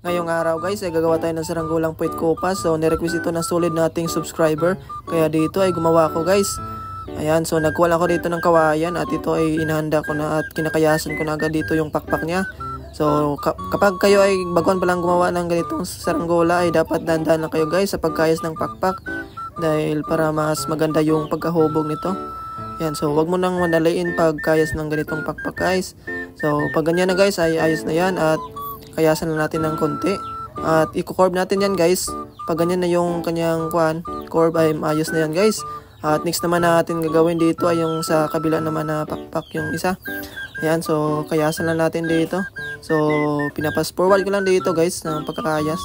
Ngayong araw guys ay gagawa tayo ng saranggolang puwit kupas. So nirequest ito ng solid nating subscriber. Kaya dito ay gumawa ako guys. Ayan, so nagkuha lang ako dito ng kawayan at ito ay inahanda ko na at kinakayasan ko na agad dito yung pakpak niya. So kapag kayo ay baguhan pa lang gumawa ng ganitong saranggola ay dapat dahan-dahan lang kayo guys sa pagkayas ng pakpak. Dahil para mas maganda yung pagkahubog nito. Ayan, so wag mo nang manalain pagkayas ng ganitong pakpak guys. So pag ganyan na guys ay ayos na yan at kayasan lang natin ng konti. At i-curve natin yan guys. Pag ganyan na yung kanyang curve ay maayos na yan guys. At next naman natin gagawin dito ay yung sa kabila naman na pakpak yung isa. Ayan, so kayasan lang natin dito. So pinapas forward ko lang dito guys ng pagkakayas.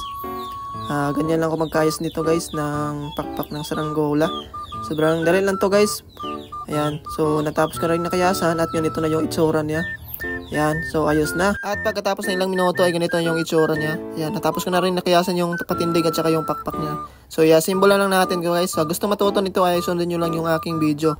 Ganyan lang ako magkayas dito guys ng pakpak ng saranggola. Sobrang dali lang to guys. Ayan, so natapos ko rin nakayasan at ganito na yung itsura niya. Yan, so ayos na. At pagkatapos ng ilang minuto ay ganito yung itsura niya. Yan, natapos ko na rin nakayasan yung patindig at saka yung pakpak niya. So yeah, simbolo lang natin guys. So, gusto matuto nito ay sundin nyo lang yung aking video.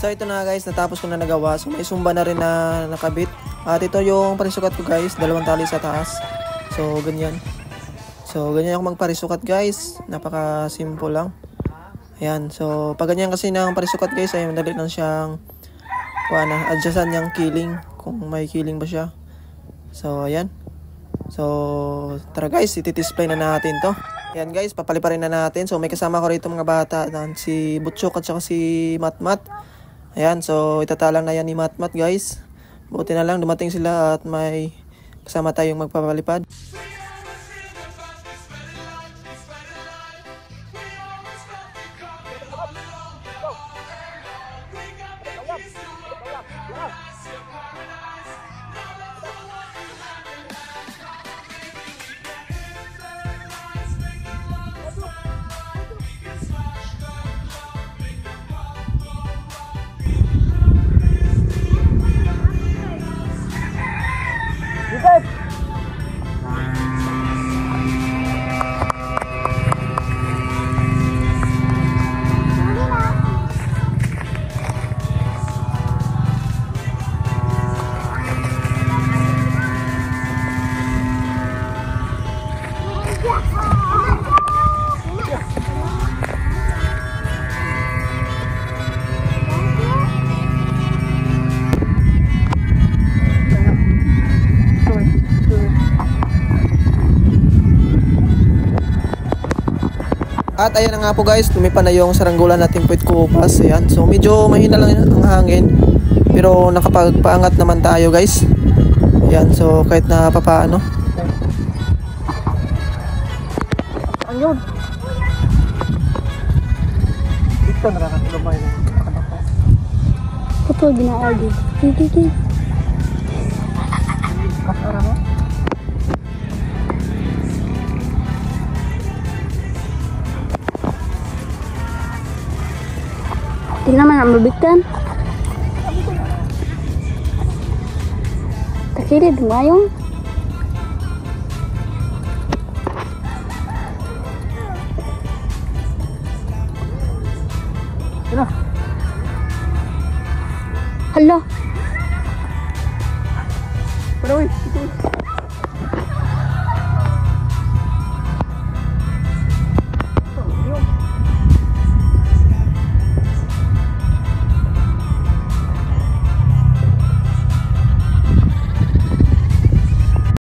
So ito na guys, natapos ko na nagawa. So may sumba na rin na nakabit. At ito yung parisukat ko guys, 2 tali sa taas. So ganyan. So ganyan ako magparisukat guys. Napaka simple lang. Ayan, so pag ganyan kasi ng parisukat guys ay madali lang siyang adjustan yung killing, kung may killing ba siya. So ayan. So tara guys, iti-display na natin to. Ayan guys, papaliparin na natin. So may kasama ko rito mga bata, si Butchok at saka si Matmat. Ayan, so itatalang na yan ni Matmat guys. Buti na lang dumating sila at may kasama tayong magpapalipad. At ayan na nga po guys, lumipan na yung saranggola nating puwit kupas. Ayan, so medyo mahina lang ang hangin, pero nakapagpaangat naman tayo guys. Ayan, so kahit na papaano. Ayun. Ito na lang lumay. Putol ginaagi. Hindi. Kasara mo? Tingnan man ang mabigtan. Takirid ngayong. Hala. Panawi, ito.